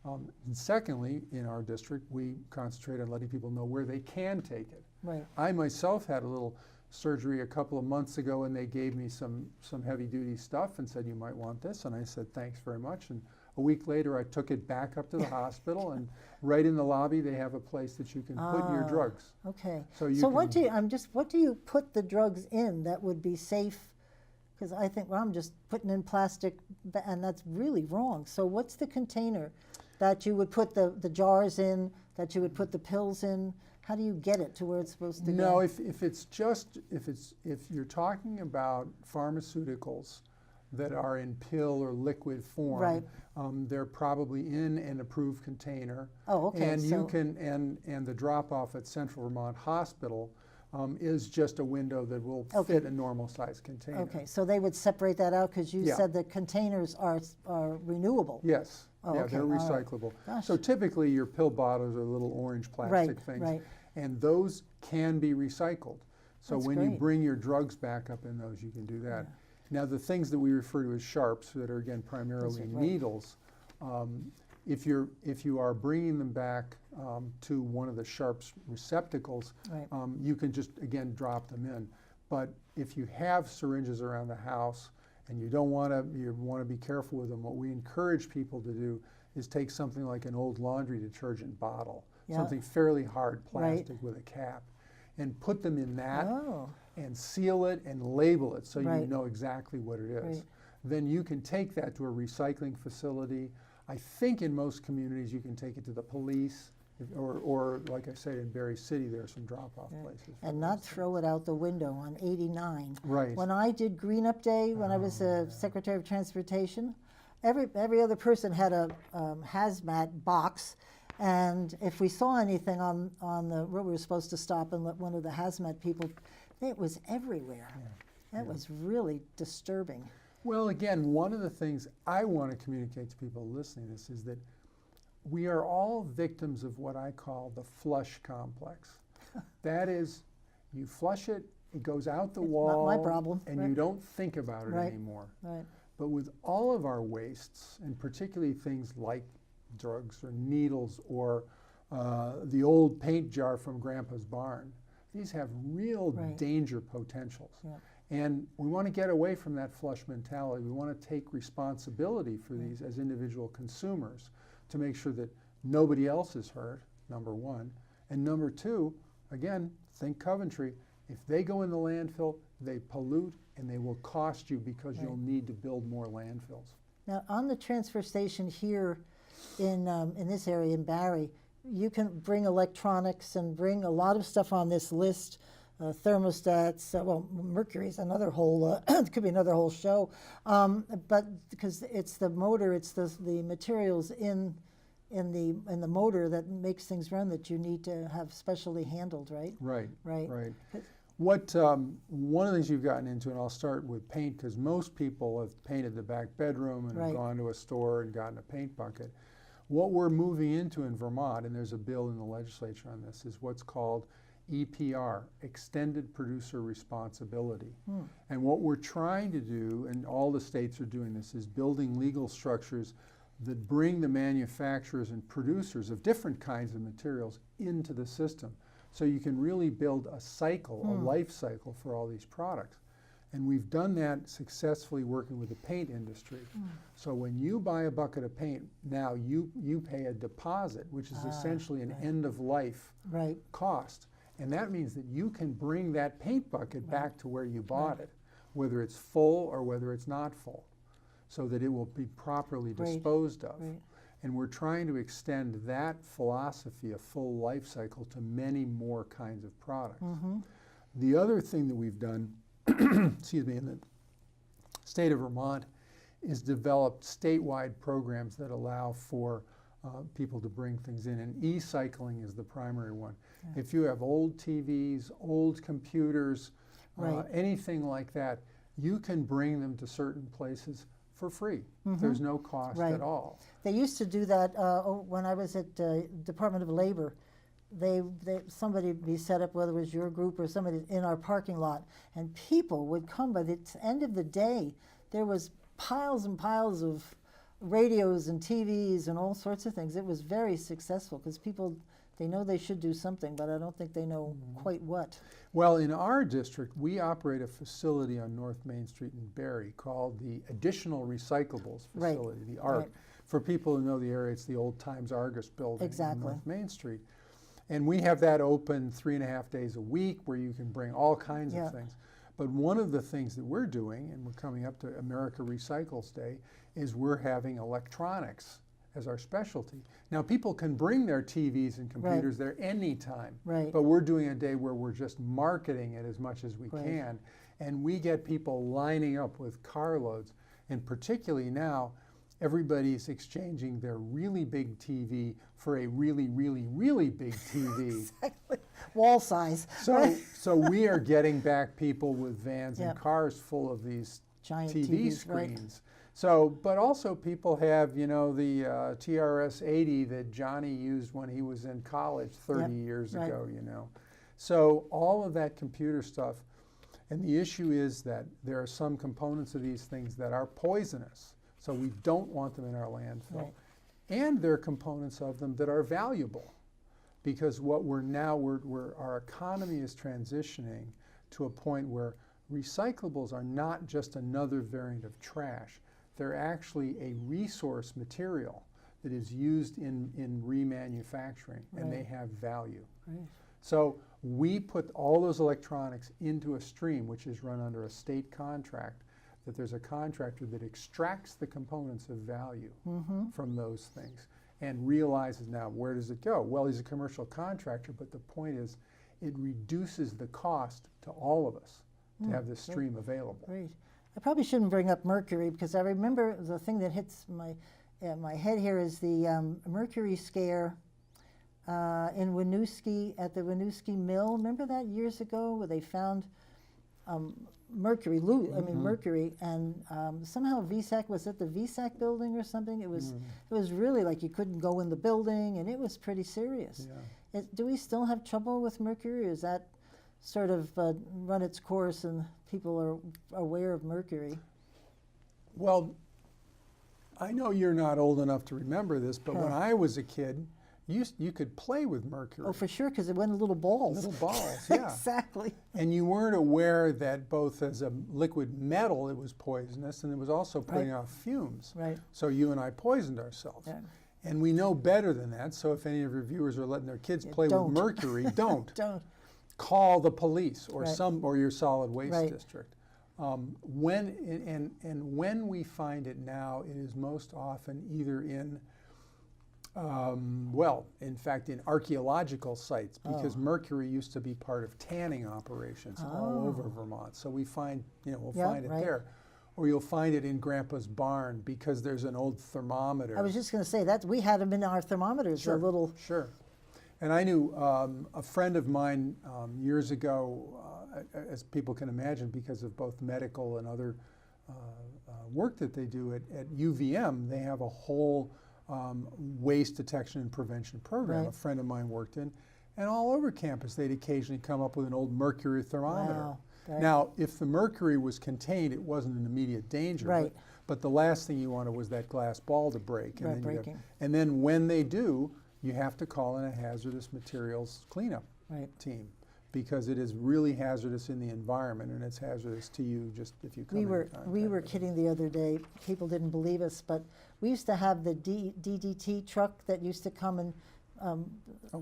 And secondly, in our district, we concentrate on letting people know where they can take it. Right. I myself had a little surgery a couple of months ago, and they gave me some heavy-duty stuff and said, you might want this, and I said, thanks very much. And a week later, I took it back up to the hospital, and right in the lobby, they have a place that you can put your drugs. Okay. So what do you put the drugs in that would be safe? Because I think, well, I'm just putting in plastic, and that's really wrong. So what's the container that you would put the jars in, that you would put the pills in? How do you get it to where it's supposed to go? No, if you're talking about pharmaceuticals that are in pill or liquid form, Right. They're probably in an approved container. Oh, okay. And so, you can and the drop off at Central Vermont Hospital is just a window that will Okay. fit a normal size container. Okay, so they would separate that out because you Yeah. said the containers are renewable. Yes. Oh, yeah, okay, they're all right. recyclable. Gosh. So typically your pill bottles are little orange plastic Right, things. right. And those can be recycled. So That's when you great. bring your drugs back up in those, you can do that. Now the things that we refer to as sharps, that are again primarily right. needles, if you are bringing them back to one of the sharps receptacles, Right. you can just again drop them in. But if you have syringes around the house and you want to be careful with them, what we encourage people to do is take something like an old laundry detergent bottle, Yeah. something fairly hard Right. plastic with a cap, and put them in that Oh, and seal it and label it so you Right. know exactly what it is. Right. Then you can take that to a recycling facility. I think in most communities you can take it to the police, or like I said, in Barry City, there are some drop-off places. for and not those throw it out the window on 89. things. Right. When I did Green Up Day, when I was Secretary of Transportation, every other person had a hazmat box, and if we saw anything on the road, we were supposed to stop and let one of the hazmat people. It was everywhere. That was really disturbing. Well, again, one of the things I want to communicate to people listening to this is that we are all victims of what I call the flush complex. That is, you flush it, it goes out the It's wall, not my problem, and right. you don't think about it Right. anymore. Right. But with all of our wastes, and particularly things like drugs or needles or the old paint jar from Grandpa's barn. These have real danger potentials. Yeah. And we want to get away from that flush mentality. We want to take responsibility for these as individual consumers to make sure that nobody else is hurt, number one. And number two, again, think Coventry. If they go in the landfill, they pollute and they will cost you because you'll need to build more landfills. Now, on the transfer station here in this area in Barry, you can bring electronics and bring a lot of stuff on this list. Thermostats, well, Mercury's another whole, it could be another whole show, but because it's the motor, it's the materials in the motor that makes things run that you need to have specially handled, right? Right. What one of the things you've gotten into, and I'll start with paint, because most people have painted the back bedroom and have gone to a store and gotten a paint bucket. What we're moving into in Vermont, and there's a bill in the legislature on this, is what's called EPR, Extended Producer Responsibility. And what we're trying to do, and all the states are doing this, is building legal structures that bring the manufacturers and producers of different kinds of materials into the system. So you can really build a cycle, a life cycle for all these products. And we've done that successfully working with the paint industry. So when you buy a bucket of paint, now you pay a deposit, which is essentially an end-of-life cost. And that means that you can bring that paint bucket back to where you bought it, whether it's full or whether it's not full, so that it will be properly disposed of. And we're trying to extend that philosophy, a full life cycle, to many more kinds of products. The other thing that we've done, excuse me, in the state of Vermont is developed statewide programs that allow for people to bring things in, and e-cycling is the primary one. If you have old TVs, old computers, anything like that, you can bring them to certain places for free. There's no cost at all. They used to do that when I was at Department of Labor. Somebody would be set up, whether it was your group or somebody, in our parking lot, and people would come. By the end of the day, there was piles and piles of radios and TVs and all sorts of things. It was very successful because people, they know they should do something, but I don't think they know quite what. Well, in our district, we operate a facility on North Main Street in Barry called the Additional Recyclables Facility, the ARC. For people who know the area, it's the old Times Argus building on North Main Street. And we have that open 3.5 days a week where you can bring all kinds of things. But one of the things that we're doing, and we're coming up to America Recycles Day, is we're having electronics as our specialty. Now, people can bring their TVs and computers there anytime, but we're doing a day where we're just marketing it as much as we can, and we get people lining up with carloads, and particularly now, everybody's exchanging their really big TV for a really, really, really big TV. Exactly. Wall size. So we are getting back people with vans and cars full of these giant TV screens. So, but also people have, you know, the TRS-80 that Johnny used when he was in college 30 years ago, you know. So all of that computer stuff, and the issue is that there are some components of these things that are poisonous. So we don't want them in our landfill. And there are components of them that are valuable, because what our economy is transitioning to a point where recyclables are not just another variant of trash. They're actually a resource material that is used in remanufacturing, and they have value. So we put all those electronics into a stream, which is run under a state contract, that there's a contractor that extracts the components of value from those things and realizes now, where does it go? Well, he's a commercial contractor, but the point is it reduces the cost to all of us to have this stream available. I probably shouldn't bring up Mercury, because I remember the thing that hits my head here is the Mercury scare in Winooski, at the Winooski Mill. Remember that years ago, where they found Mercury, Mercury, and somehow VSAC was at the VSAC building or something. It was really like you couldn't go in the building, and it was pretty serious. Do we still have trouble with Mercury, or is that sort of run its course and people are aware of Mercury? Well, I know you're not old enough to remember this, but when I was a kid, you could play with mercury. Oh, for sure, because it went in little balls. Little balls, yeah. Exactly. And you weren't aware that both as a liquid metal it was poisonous, and it was also putting out fumes. Right. So you and I poisoned ourselves. Yeah. And we know better than that, so if any of your viewers are letting their kids play with mercury, don't. Don't. Call the police or Right. or your solid waste Right. district. When we find it now, it is most often either in, in fact, in archaeological sites, because mercury used to be part of tanning operations all over Vermont. So we find, we'll find it there. Or you'll find it in Grandpa's barn because there's an old thermometer. I was just going to say that we had them in our thermometers. Sure, a little. Sure. And I knew a friend of mine years ago, as people can imagine, because of both medical and other work that they do at UVM, they have a whole waste detection and prevention program. Right. A friend of mine worked in, and all over campus they'd occasionally come up with an old mercury thermometer. Wow. Right. Now, if the mercury was contained, it wasn't an immediate danger. Right. But the last thing you wanted was that glass ball to break. Right, breaking. And then when they do, you have to call in a hazardous materials cleanup team, because it is really hazardous in the environment, and it's hazardous to you just if you come in contact We were with it. kidding the other day. People didn't believe us, but we used to have the DDT truck that used to come and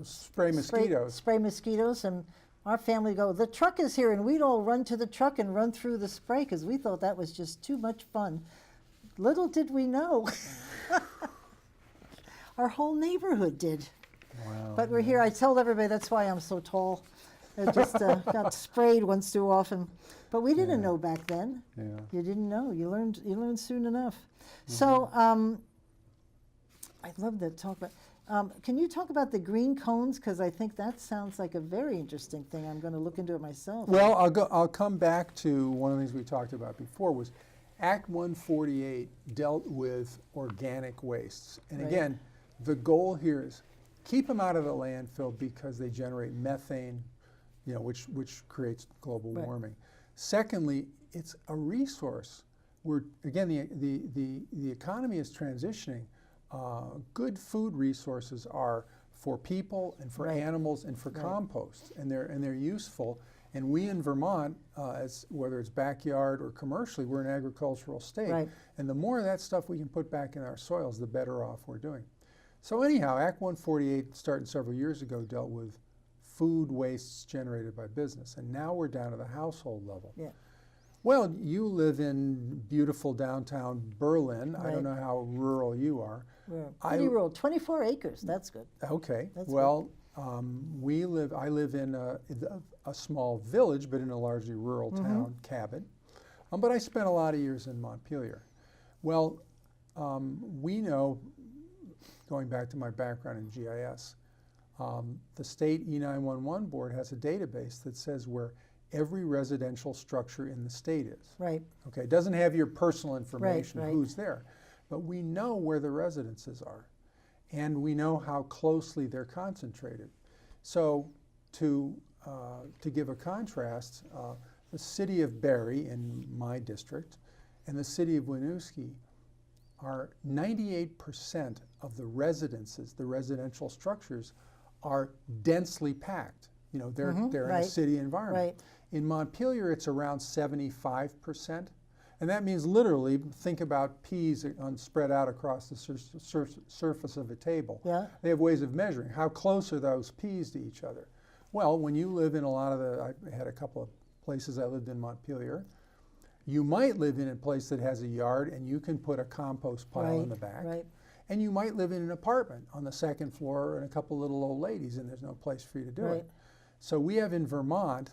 Spray mosquitoes. spray mosquitoes, and our family would go, the truck is here, and we'd all run to the truck and run through the spray because we thought that was just too much fun. Little did we know. Our whole neighborhood did. Wow. But we're here. I tell everybody that's why I'm so tall. I just got sprayed once too often. But we didn't know back then. Yeah. You didn't know. You learned soon enough. So I'd love to talk about. Can you talk about the green cones? Because I think that sounds like a very interesting thing. I'm going to look into it myself. Well, I'll come back to one of the things we talked about before was Act 148 dealt with organic wastes. And again, the goal here is keep them out of the landfill because they generate methane, which creates global warming. Secondly, it's a resource. Again, the economy is transitioning. Good food resources are for people and for animals and for compost, and they're useful. And we in Vermont, whether it's backyard or commercially, we're an agricultural state. Right. And the more of that stuff we can put back in our soils, the better off we're doing. So anyhow, Act 148, starting several years ago, dealt with food wastes generated by business. And now we're down to the household level. Yeah. Well, you live in beautiful downtown Berlin. I don't know how rural you are. We're pretty rural. 24 acres. That's good. Okay. That's well, I live in a small village, but in a largely rural town, Cabot. But I spent a lot of years in Montpelier. Well, we know, going back to my background in GIS, the state E911 board has a database that says where every residential structure in the state is. Right. Okay, it doesn't have your personal information, Right. who's there, but we know where the residences are, and we know how closely they're concentrated. So to give a contrast, the city of Barrie in my district and the city of Winooski are 98% of the residences, the residential structures, are densely packed. They're in a city environment. Right. In Montpelier, it's around 75%. And that means literally, think about peas spread out across the surface of a table. Yeah. They have ways of measuring. How close are those peas to each other? Well, when you live in I had a couple of places I lived in Montpelier. You might live in a place that has a yard and you can put a compost pile in the back. Right. And you might live in an apartment on the second floor and a couple little old ladies, and there's no place for you to do it. So we have in Vermont,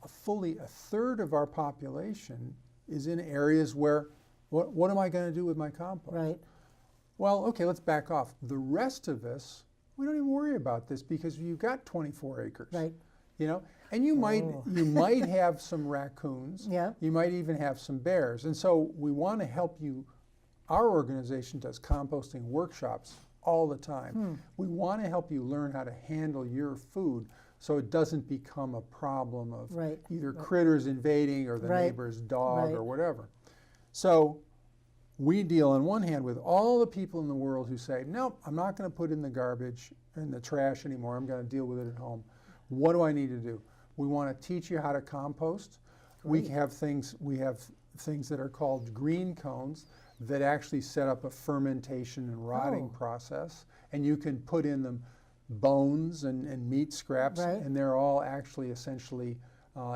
fully a third of our population is in areas where, what am I going to do with my compost? Right. Well, okay, let's back off. The rest of us, we don't even worry about this because you've got 24 acres. Right. And you might have some raccoons. Yeah. You might even have some bears. And so we want to help you. Our organization does composting workshops all the time. We want to help you learn how to handle your food so it doesn't become a problem of either critters invading or the neighbor's dog or whatever. So we deal on one hand with all the people in the world who say, nope, I'm not going to put in the garbage and the trash anymore. I'm going to deal with it at home. What do I need to do? We want to teach you how to compost. Great. We have things that are called green cones that actually set up a fermentation and rotting process, and you can put in them bones and meat scraps, and they're all actually essentially,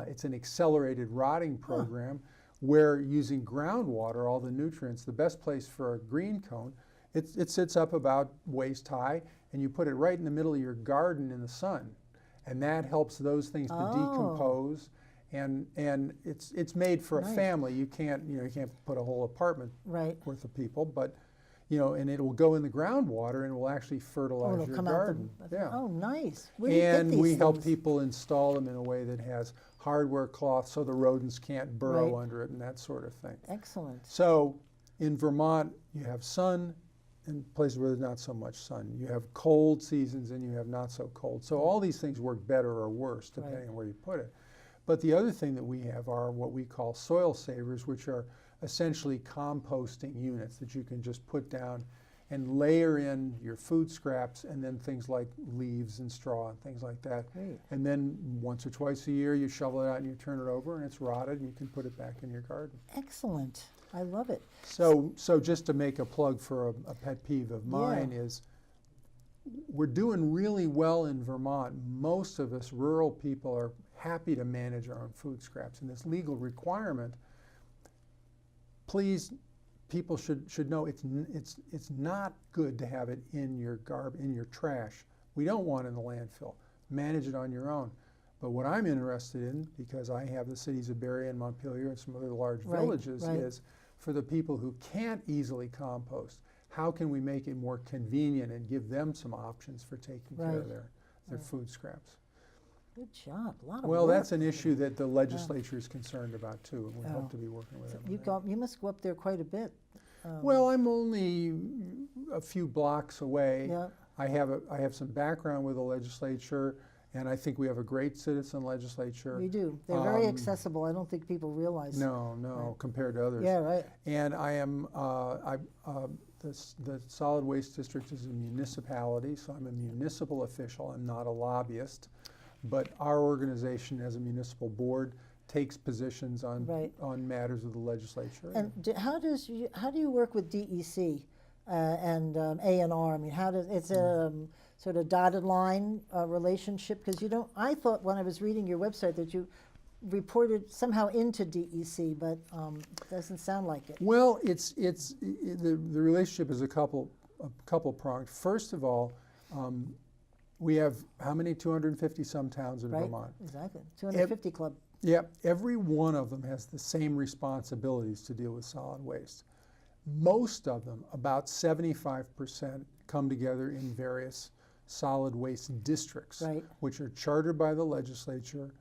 it's an accelerated rotting program where using groundwater, all the nutrients, the best place for a green cone, it sits up about waist high, and you put it right in the middle of your garden in the sun, and that helps those things to decompose. And it's made for a family. You can't put a whole apartment worth of people, but and it will go in the groundwater and it will actually fertilize your garden. Oh, nice. And we help people install them in a way that has hardware cloth so the rodents can't burrow under it and that sort of thing. Excellent. So in Vermont, you have sun in places where there's not so much sun. You have cold seasons and you have not so cold. So all these things work better or worse depending on where you put it. But the other thing that we have are what we call soil savers, which are essentially composting units that you can just put down and layer in your food scraps and then things like leaves and straw and things like that. Great. And then once or twice a year you shovel it out and you turn it over and it's rotted and you can put it back in your garden. Excellent. I love it. So just to make a plug for a pet peeve of mine is we're doing really well in Vermont. Most of us rural people are happy to manage our own food scraps, and this legal requirement, please, people should know it's not good to have it in your in your trash. We don't want it in the landfill. Manage it on your own. But what I'm interested in, because I have the cities of Barre and Montpelier and some other large villages, is for the people who can't easily compost, how can we make it more convenient and give them some options for taking care of their food scraps? Good job. A lot of Well, work. that's an issue that the legislature is concerned about too, and we hope to be working with them. You must go up there quite a bit. Well, I'm only a few blocks away. Yeah. I have some background with the legislature, and I think we have a great citizen legislature. We do. They're very accessible. I don't think people realize. No, compared to others. Yeah, right. And I am the solid waste district is a municipality, so I'm a municipal official. I'm not a lobbyist. But our organization as a municipal board takes positions on matters of the legislature. And how do you work with DEC and A&R? I mean, it's a sort of dotted line relationship? Because I thought when I was reading your website that you reported somehow into DEC, but it doesn't sound like it. Well, the relationship is a couple pronged. First of all, we have how many? 250 some towns in Vermont. Exactly. 250 club. Yeah, every one of them has the same responsibilities to deal with solid waste. Most of them, about 75%, come together in various solid waste districts, which are chartered by the legislature.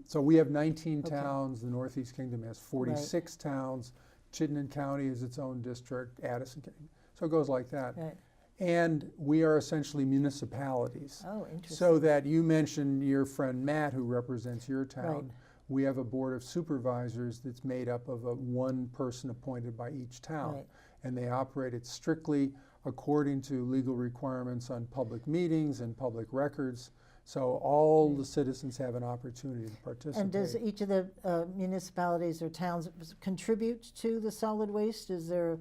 So we have 19 towns. The Northeast Kingdom has 46 towns. Chittenden County is its own district. Addison County. So it goes like that. Right. And we are essentially municipalities. Oh, interesting. So that you mentioned your friend Matt, who represents your town. We have a board of supervisors that's made up of one person appointed by each town. And they operate it strictly according to legal requirements on public meetings and public records. So all the citizens have an opportunity to participate. And does each of the municipalities or towns contribute to the solid waste? Is there,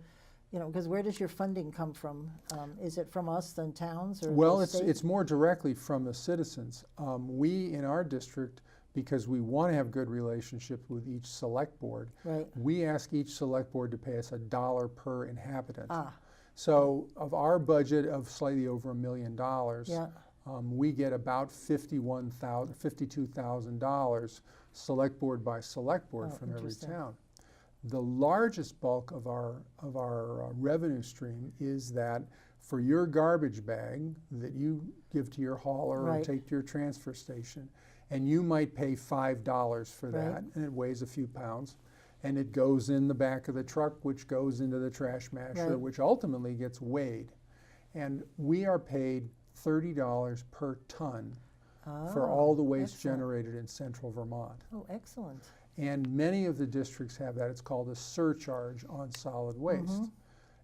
because where does your funding come from? Is it from us, then towns, or well, the state? It's more directly from the citizens. We in our district, because we want to have good relationships with each select board, we ask each select board to pay us $1 per inhabitant. So of our budget of slightly over $1 million, we get about $52,000 select board by select board from every town. The largest bulk of our revenue stream is that for your garbage bag that you give to your hauler or take to your transfer station, and you might pay $5 for that, and it weighs a few pounds, and it goes in the back of the truck, which goes into the trash masher, which ultimately gets weighed. And we are paid $30 per ton for all the waste generated in central Vermont. Oh, excellent. And many of the districts have that. It's called a surcharge on solid waste.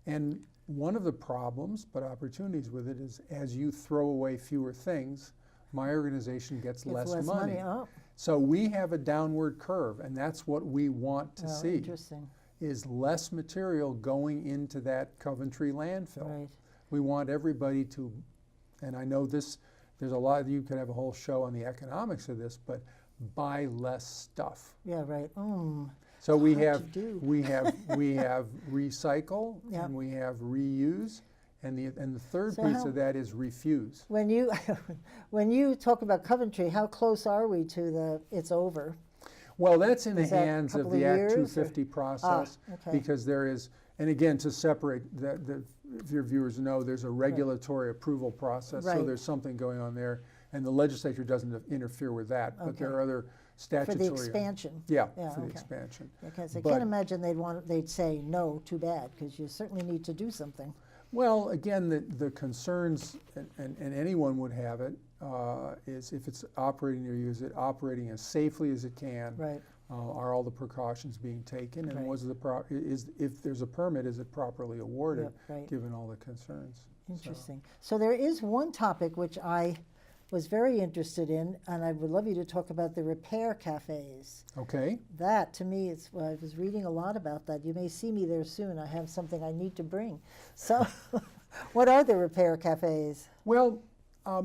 And one of the problems, but opportunities with it, is as you throw away fewer things, my organization gets less money. Oh. So we have a downward curve, and that's what we want to see. Interesting. Is less material going into that Coventry landfill. Right. We want everybody to, and I know there's a lot, you could have a whole show on the economics of this, but buy less stuff. Yeah, right. So we hard have, to do. we have recycle, Yeah. and we have reuse, and the third So piece how- of that is refuse. When you when you talk about Coventry, how close are we to the it's over? Well, that's in the Is that a hands of couple of the Act years, or- 250 process, okay. because there is, and again, to separate, if your viewers know, there's a regulatory approval process, so Right. there's something going on there, and the legislature doesn't interfere with that, but there Okay. are other For statutory. the expansion. Yeah, Yeah, for the okay. expansion. Because I But- can't imagine they'd say no, too bad, because you certainly need to do something. Well, again, the concerns, and anyone would have it, is if it's operating near you, is it operating as safely as it can? Right. Are all the precautions being taken? And Right. was if there's a permit, is it properly awarded, Yep, right. given all the concerns? Interesting. So there is one topic which I was very interested in, and I would love you to talk about the repair cafes. Okay. That, to me, I was reading a lot about that. You may see me there soon. I have something I need to bring. So what are the repair cafes? Well,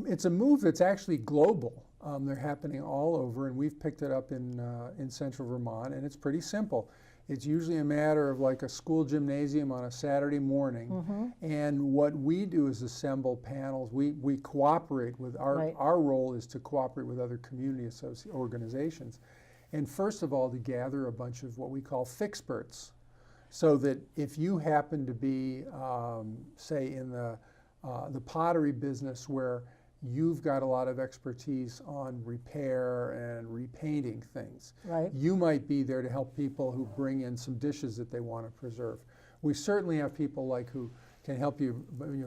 it's a move that's actually global. They're happening all over, and we've picked it up in central Vermont, and it's pretty simple. It's usually a matter of like a school gymnasium on a Saturday morning, and what we do is assemble panels. We cooperate with, Right. our role is to cooperate with other community organizations, and first of all, to gather a bunch of what we call fixperts, so that if you happen to be, say, in the pottery business where you've got a lot of expertise on repair and repainting things. Right. You might be there to help people who bring in some dishes that they want to preserve. We certainly have people like who can help you,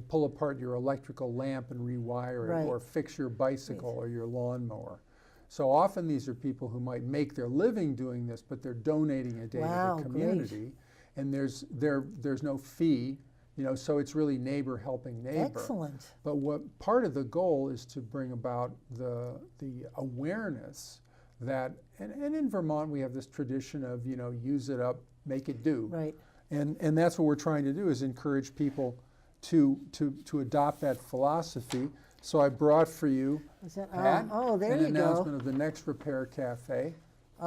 pull apart your electrical lamp and rewire it, Right. or fix your bicycle or your lawnmower. So often these are people who might make their living doing this, but they're donating a day Wow, to the great. community, and there's no fee. So it's really neighbor helping neighbor. Excellent. But what part of the goal is to bring about the awareness that, and in Vermont we have this tradition of, use it up, make it do. Right. And that's what we're trying to do, is encourage people to adopt that philosophy. So I brought for you, Is that, Pat, there an you announcement go. of the next repair cafe.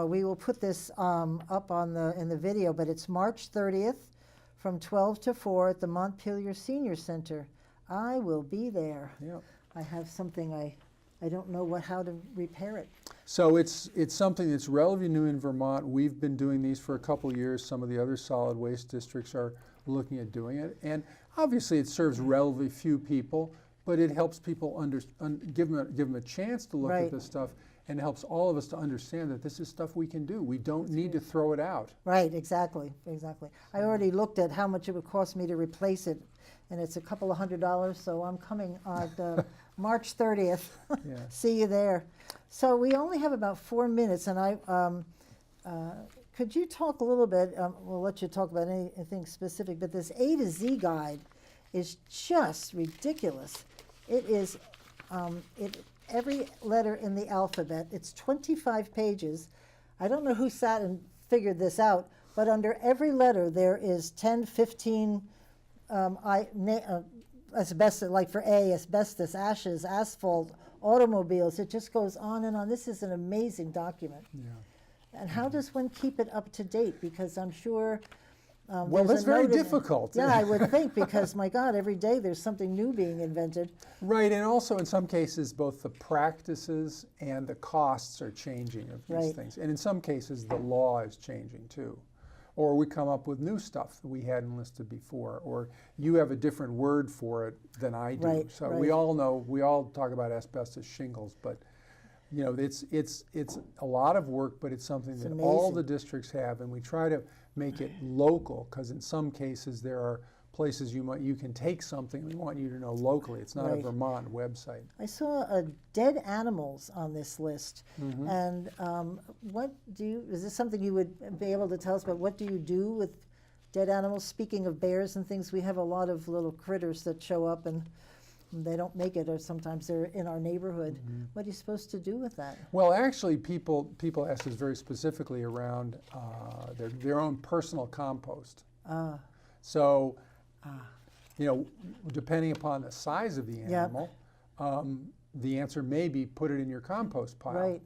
We will put this up in the video, but it's March 30th from 12 to 4 at the Montpelier Senior Center. I will be there. Yeah. I have something I don't know how to repair it. So it's something that's relatively new in Vermont. We've been doing these for a couple years. Some of the other solid waste districts are looking at doing it. And obviously it serves relatively few people, but it helps people give them a chance to look Right. at this stuff, and it helps all of us to understand that this is stuff we can do. We don't need to throw it out. Right, exactly. I already looked at how much it would cost me to replace it, and it's a couple of $100, so I'm coming on March 30th. Yeah. See you there. So we only have about 4 minutes, and could you talk a little bit, we'll let you talk about anything specific, but this A to Z guide is just ridiculous. It is, every letter in the alphabet. It's 25 pages. I don't know who sat and figured this out, but under every letter there is 10, 15 asbestos, like for A, asbestos, ashes, asphalt, automobiles. It just goes on and on. This is an amazing document. Yeah. And how does one keep it up to date? Because I'm sure Well, there's that's a very note in- difficult. Yeah, I would think, because my God, every day there's something new being invented. Right, and also in some cases, both the practices and the costs are changing of these Right. things. And in some cases, the law is changing too. Or we come up with new stuff that we hadn't listed before, or you have a different word for it than I do. Right, So right. we all talk about asbestos shingles, but it's a lot of work, but it's something that all amazing. the districts have, and we try to make it local, because in some cases there are places you can take something. We want you to know locally. It's not a Right. Vermont website. I saw dead animals on this list, Mm-hmm. and is this something you would be able to tell us about? What do you do with dead animals? Speaking of bears and things, we have a lot of little critters that show up and they don't make it, or sometimes they're in our neighborhood. Mm-hmm. What are you supposed to do with that? Well, actually, people ask us very specifically around their own personal compost. So, depending upon the size of the animal, the answer may be put it in your compost pile.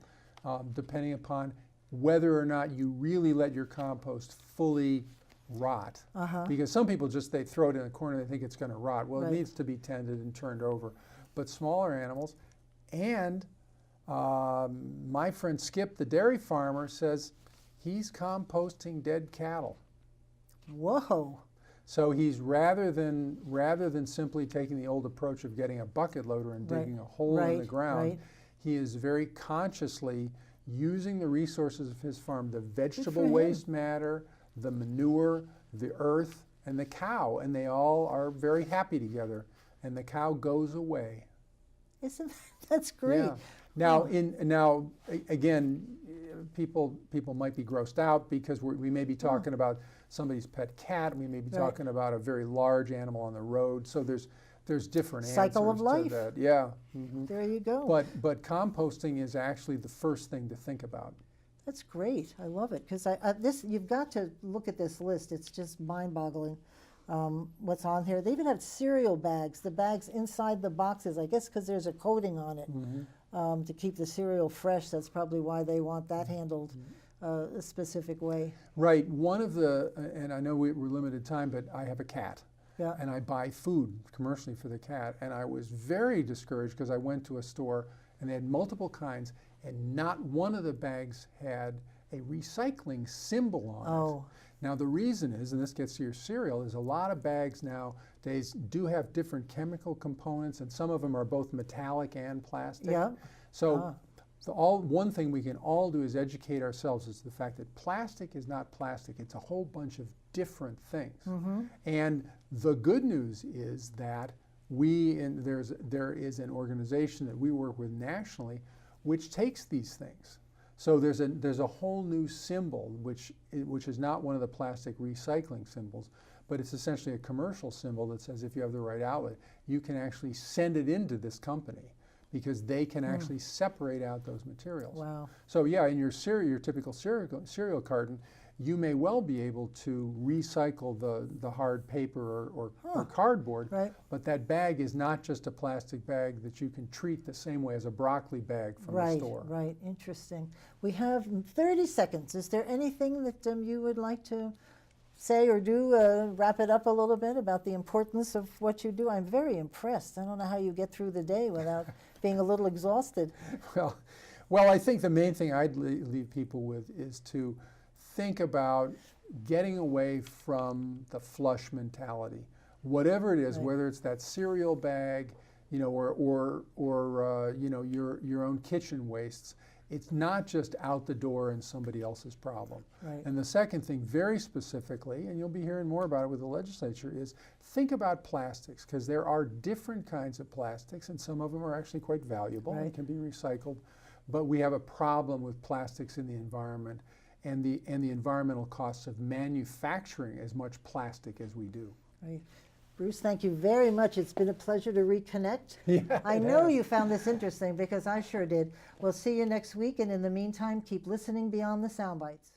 Right. Depending upon whether or not you really let your compost fully rot. Because some people they throw it in a corner, they think it's going to rot. Well, Right. it needs to be tended and turned over. But smaller animals, and my friend Skip, the dairy farmer, says he's composting dead cattle. Whoa. So he's rather than simply taking the old approach of getting a bucket loader and Right. digging a hole in the Right. ground, Right. he is very consciously using the resources of his farm, the vegetable him. waste matter, the manure, the earth, and the cow, and they all are very happy together. And the cow goes away. That's great? Yeah. Now, again, people might be grossed out because we may be talking about somebody's pet cat. We may be Right. talking about a very large animal on the road. So there's different Cycle of answers life. to that. Yeah. Mhm. There you go. But composting is actually the first thing to think about. That's great. I love it because you've got to look at this list. It's just mind-boggling what's on here. They even have cereal bags. The bags inside the boxes, I guess, because there's a coating on it to keep the cereal fresh. That's probably why they want that handled a specific way. Right. One of the, and I know we're limited time, but I have a cat. Yeah. And I buy food commercially for the cat. And I was very discouraged because I went to a store and they had multiple kinds, and not one of the bags had a recycling symbol on it. Now the reason is, and this gets to your cereal, is a lot of bags nowadays do have different chemical components, and some of them are both metallic and plastic. Yeah. So one thing we can all do is educate ourselves is the fact that plastic is not plastic. It's a whole bunch of different things. And the good news is that there is an organization that we work with nationally which takes these things. So there's a whole new symbol which is not one of the plastic recycling symbols, but it's essentially a commercial symbol that says if you have the right outlet, you can actually send it into this company because they can actually separate out those materials. Wow. So yeah, in your typical cereal carton, you may well be able to recycle the hard paper or cardboard, Right. but that bag is not just a plastic bag that you can treat the same way as a broccoli bag from the store. Right. Interesting. We have 30 seconds. Is there anything that you would like to say or do, wrap it up a little bit about the importance of what you do? I'm very impressed. I don't know how you get through the day without being a little exhausted. Well, I think the main thing I'd leave people with is to think about getting away from the flush mentality. Whatever it is, Right. whether it's that cereal bag, or your own kitchen wastes, it's not just out the door and somebody else's problem. Right. And the second thing, very specifically, and you'll be hearing more about it with the legislature, is think about plastics, because there are different kinds of plastics, and some of them are actually quite valuable and Right. can be recycled. But we have a problem with plastics in the environment and the environmental costs of manufacturing as much plastic as we do. Right. Bruce, thank you very much. It's been a pleasure to reconnect. Yeah, I it know has. you found this interesting because I sure did. We'll see you next week, and in the meantime, keep listening beyond the sound bites.